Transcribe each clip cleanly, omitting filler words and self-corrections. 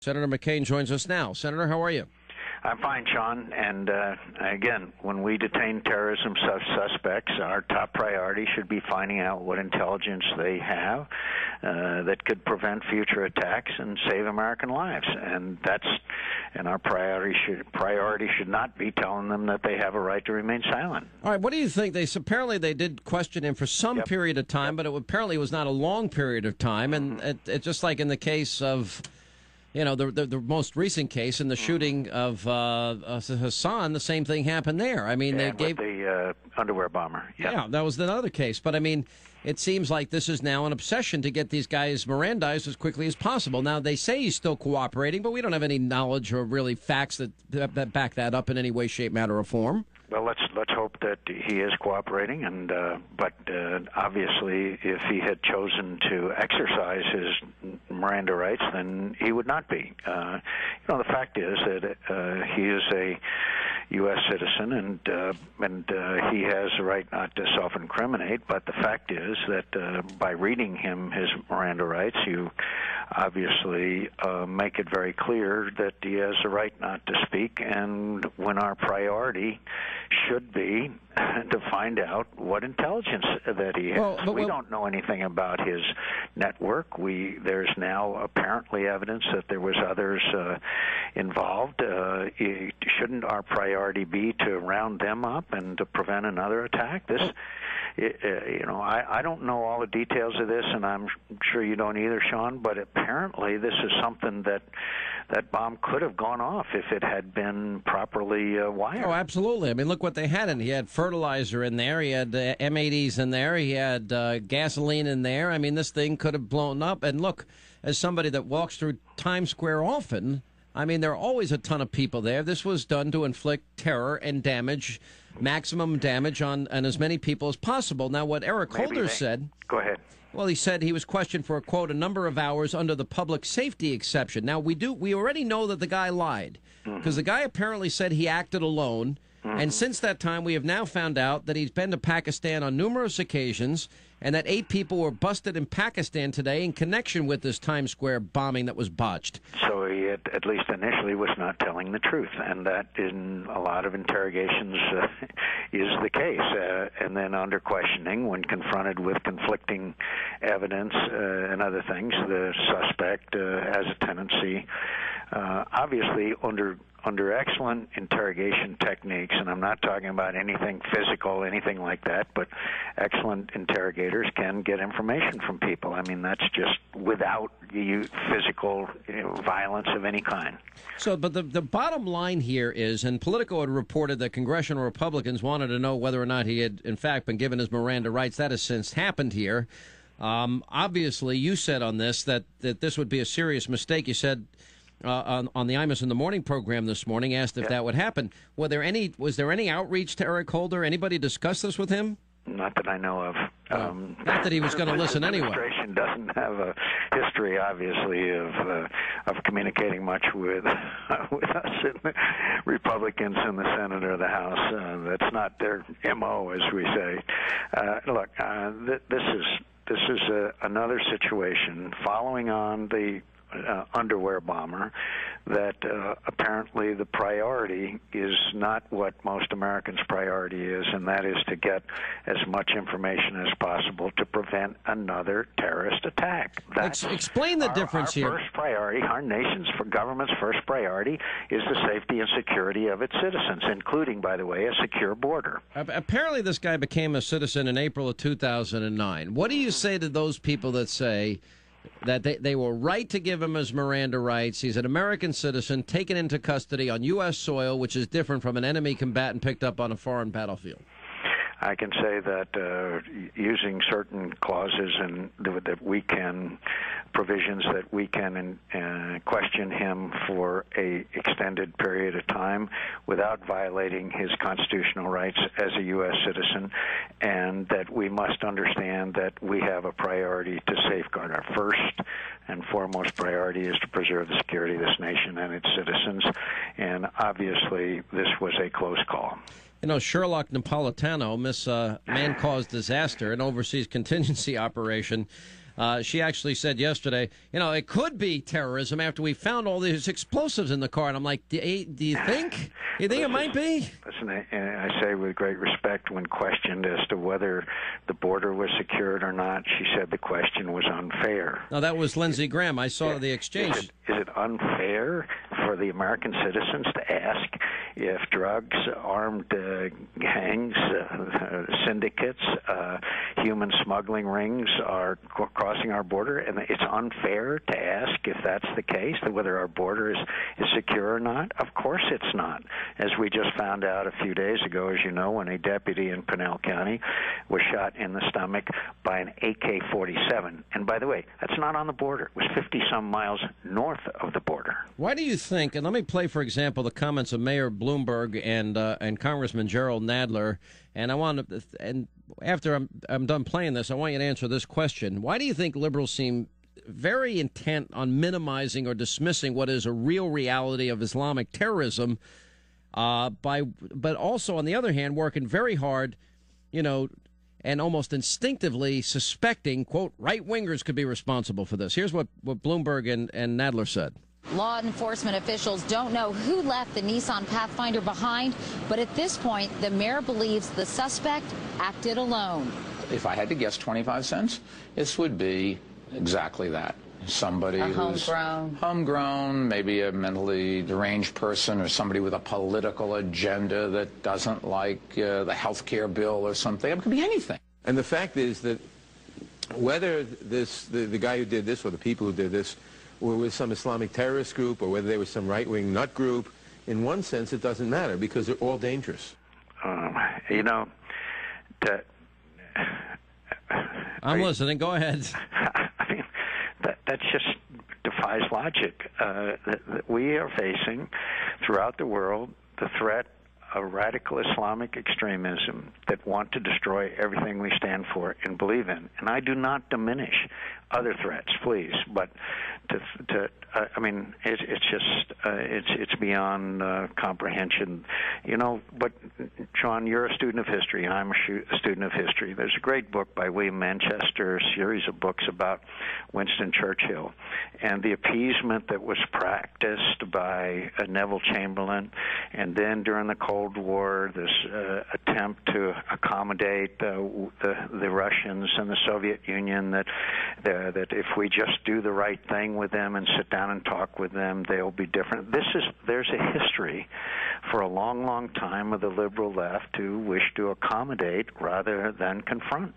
Senator McCAIN joins us now. Senator, how are you? I'm fine, Sean. And again, when we detain terrorism suspects, our top priority should be finding out what intelligence they have that could prevent future attacks and save American lives. And our priority should not be telling them that they have a right to remain silent. All right. What do you think? Apparently they did question him for some period of time, but apparently it was not a long period of time. And it just like in the case of, the most recent case in the shooting of Hassan, the same thing happened there. I mean, they gave the underwear bomber. Yeah, that was another case. But I mean, it seems like this is now an obsession to get these guys Mirandized as quickly as possible. Now they say he's still cooperating, but we don't have any knowledge or really facts that back that up in any way, shape, matter, or form. Well, let's hope that he is cooperating, but obviously, if he had chosen to exercise his Miranda rights, then he would not be. The fact is that he is a U.S. citizen, and he has a right not to self-incriminate. But the fact is that by reading him his Miranda rights, you obviously make it very clear that he has a right not to speak, and when our priority should be to find out what intelligence that he has. We don't know anything about his network. There's now apparently evidence that there was others involved. Shouldn't our priority be to round them up and to prevent another attack? I don't know all the details of this, and I'm sure you don't either, Sean, but apparently this is something that bomb could have gone off if it had been properly wired. Oh, absolutely. I mean, look what they had in. He had fertilizer in there. He had M80s in there. He had gasoline in there. I mean, this thing could have blown up. And look, as somebody that walks through Times Square often, I mean, there are always a ton of people there. This was done to inflict terror and damage, maximum damage on as many people as possible. Now, what Eric Holder said... Go ahead. Well, he said he was questioned for, quote, a number of hours under the public safety exception. Now, we already know that the guy lied, because the guy apparently said he acted alone. And since that time, we have now found out that he's been to Pakistan on numerous occasions, and that 8 people were busted in Pakistan today in connection with this Times Square bombing that was botched. So he, at least initially, was not telling the truth, and that in a lot of interrogations is the case. And then under questioning, when confronted with conflicting evidence and other things, the suspect has a tendency, obviously, under excellent interrogation techniques, and I'm not talking about anything physical, anything like that, but excellent interrogators can get information from people. I mean, that's just without physical violence of any kind. So, but the bottom line here is, and Politico had reported that congressional Republicans wanted to know whether or not he had, in fact, been given his Miranda rights. That has since happened here. Obviously, you said on this that this would be a serious mistake. You said... on the Imus in the Morning program this morning, asked if that would happen. Was there any outreach to Eric Holder? Anybody discuss this with him? Not that I know of. Not that he was going to listen anyway. The administration doesn't have a history, obviously, of communicating much with us, Republicans in the Senate or the House. That's not their MO, as we say. Look, this is another situation following on the underwear bomber, that apparently the priority is not what most Americans' priority is, and that is to get as much information as possible to prevent another terrorist attack. Explain the difference here. Our first priority, our nation's government's first priority, is the safety and security of its citizens, including, by the way, a secure border. Apparently this guy became a citizen in April of 2009. What do you say to those people that say that they were right to give him his Miranda rights? He's an American citizen taken into custody on U.S. soil, which is different from an enemy combatant picked up on a foreign battlefield. I can say that using certain clauses and that we can, provisions that we can question him for a extended period of time without violating his constitutional rights as a U.S. citizen, and that we must understand that we have a priority to safeguard. Our first and foremost priority is to preserve the security of this nation and its citizens, and obviously this was a close call. You know, Sherlock Napolitano, Miss Man-Caused Disaster, an overseas contingency operation, She actually said yesterday, it could be terrorism after we found all these explosives in the car. And I'm like, do you think? You think it might be? Listen, I say with great respect, when questioned as to whether the border was secured or not, she said the question was unfair. No, that was Lindsey Graham. I saw the exchange. Is it unfair for the American citizens to ask if drugs, armed gangs, syndicates, human smuggling rings are crossing our border? And it's unfair to ask if that's the case, whether our border is secure or not? Of course it's not. As we just found out a few days ago, as you know, when a deputy in Pinell County was shot in the stomach by an AK-47. And by the way, that's not on the border. It was 50-some miles north of the border. Why do you think, and let me play, for example, the comments of Mayor Bloomberg and Congressman Gerald Nadler, and after I'm done playing this, I want you to answer this question. Why do you think liberals seem very intent on minimizing or dismissing what is a real reality of Islamic terrorism, but also, on the other hand, working very hard, and almost instinctively suspecting, quote, right-wingers could be responsible for this? Here's what Bloomberg and Nadler said. Law enforcement officials don't know who left the Nissan Pathfinder behind, but at this point, the mayor believes the suspect acted alone. If I had to guess 25 cents, this would be exactly that. Somebody who's homegrown, maybe a mentally deranged person, or somebody with a political agenda that doesn't like the health care bill or something. It could be anything. And the fact is that whether the guy who did this or the people who did this were with some Islamic terrorist group or whether they were some right-wing nut group, in one sense it doesn't matter because they're all dangerous. I'm listening. Go ahead. I mean, that just defies logic. We are facing, throughout the world, the threat of radical Islamic extremism that want to destroy everything we stand for and believe in. And I do not diminish other threats, please, but I mean, it's beyond comprehension, But John, you're a student of history, and I'm a student of history. There's a great book by William Manchester, a series of books about Winston Churchill, and the appeasement that was practiced by Neville Chamberlain, and then during the Cold War, this attempt to accommodate the Russians and the Soviet Union, that if we just do the right thing with them and sit down and talk with them, they'll be different. There's a history for a long, long time of the liberal left who wish to accommodate rather than confront.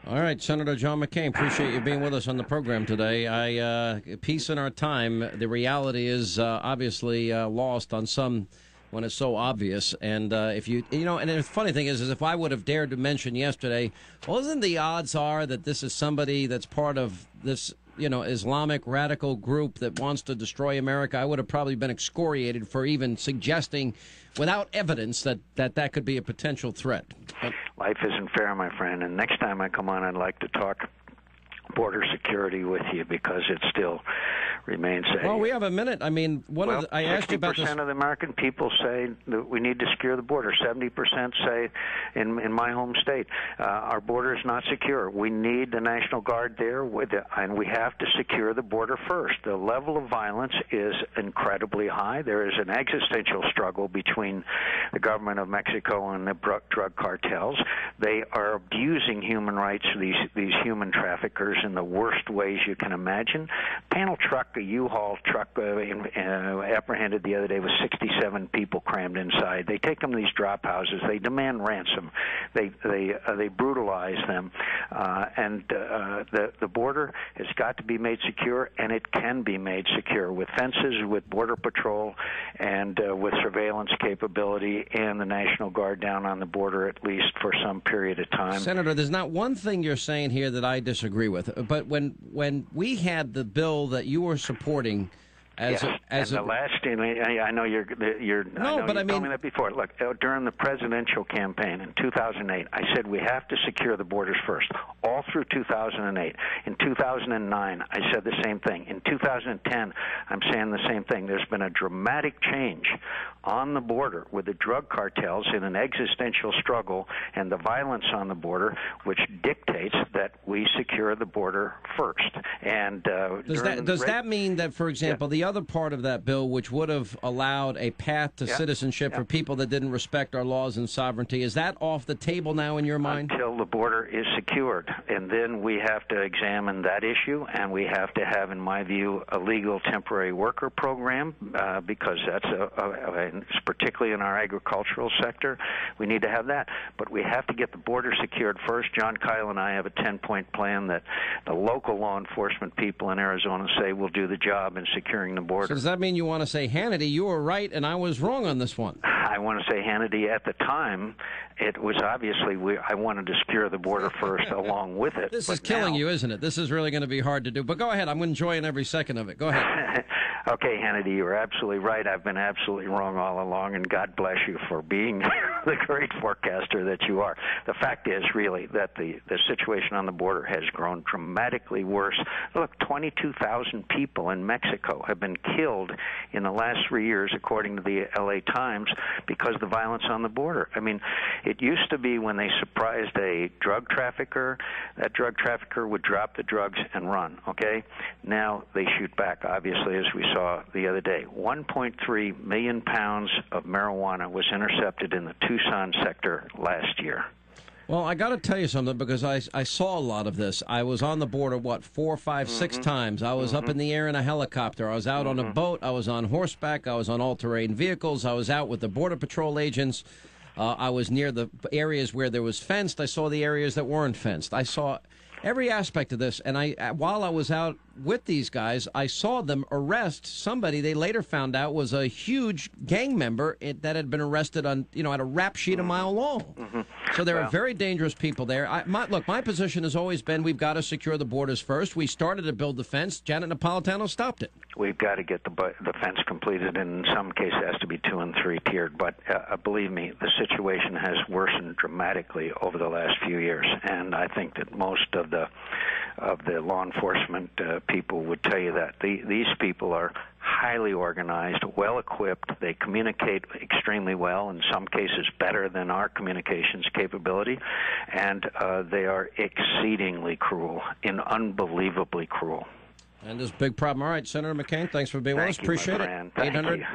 All right, Senator John McCain, appreciate you being with us on the program today. Peace in our time. The reality is obviously lost on some when it's so obvious. And and the funny thing is if I would have dared to mention yesterday, well, isn't the odds are that this is somebody that's part of this, Islamic radical group that wants to destroy America, I would have probably been excoriated for even suggesting without evidence that could be a potential threat. Life isn't fair, my friend, and next time I come on, I'd like to talk border security with you because it still remains a... Well, we have a minute. I mean, I asked you about this. 60% of the American people say that we need to secure the border. 70% say in my home state our border is not secure. We need the National Guard there, and we have to secure the border first. The level of violence is incredibly high. There is an existential struggle between the government of Mexico and the drug cartels. They are abusing human rights, these human traffickers, in the worst ways you can imagine. Panel truck, a U-Haul truck apprehended the other day with 67 people crammed inside. They take them to these drop houses. They demand ransom. They brutalize them. And the border has got to be made secure, and it can be made secure with fences, with Border Patrol, and with surveillance capability and the National Guard down on the border at least for some period of time. Senator, there's not one thing you're saying here that I disagree with. But when we had the bill that you were supporting Yes. The last, I know you're. No, but I mean, told me that before. Look, during the presidential campaign in 2008, I said we have to secure the borders first. All through 2008. In 2009, I said the same thing. In 2010, I'm saying the same thing. There's been a dramatic change on the border with the drug cartels in an existential struggle and the violence on the border, which dictates that we secure the border first. And does that mean that, for example, the other part of that bill, which would have allowed a path to citizenship for people that didn't respect our laws and sovereignty, is that off the table now in your mind? Until the border is secured, and then we have to examine that issue, and we have to have, in my view, a legal temporary worker program, because that's particularly in our agricultural sector, we need to have that. But we have to get the border secured first. John Kyle and I have a 10-point plan that the local law enforcement people in Arizona say will do the job in securing the border. So does that mean you want to say, Hannity, you were right and I was wrong on this one? I want to say, Hannity, at the time, it was obviously I wanted to secure the border first along with it. This is killing you, isn't it? This is really going to be hard to do. But go ahead. I'm enjoying every second of it. Go ahead. Okay, Hannity, you're absolutely right. I've been absolutely wrong all along, and God bless you for being the great forecaster that you are. The fact is, really, that the situation on the border has grown dramatically worse. Look, 22,000 people in Mexico have been killed in the last 3 years, according to the L.A. Times, because of the violence on the border. I mean, it used to be when they surprised a drug trafficker, that drug trafficker would drop the drugs and run, okay? Now they shoot back, obviously, as we saw the other day. 1.3 million pounds of marijuana was intercepted in the Tucson sector last year. Well, I got to tell you something, because I saw a lot of this. I was on the border, 4, 5, 6 times. I was up in the air in a helicopter. I was out on a boat. I was on horseback. I was on all-terrain vehicles. I was out with the Border Patrol agents. I was near the areas where there was fenced. I saw the areas that weren't fenced. I saw every aspect of this, and while I was out with these guys, I saw them arrest somebody they later found out was a huge gang member that had been arrested on, at a rap sheet a mile long. So there are very dangerous people there. My position has always been we've got to secure the borders first. We started to build the fence. Janet Napolitano stopped it. We've got to get the fence completed. In some cases, it has to be 2 and 3 tiered. But believe me, the situation has worsened dramatically over the last few years, and I think that most of the law enforcement people would tell you that. These people are highly organized, well-equipped. They communicate extremely well, in some cases better than our communications capability, and they are exceedingly cruel, unbelievably cruel. And this big problem. All right, Senator McCain, thanks for being with us. Appreciate it. Thank you.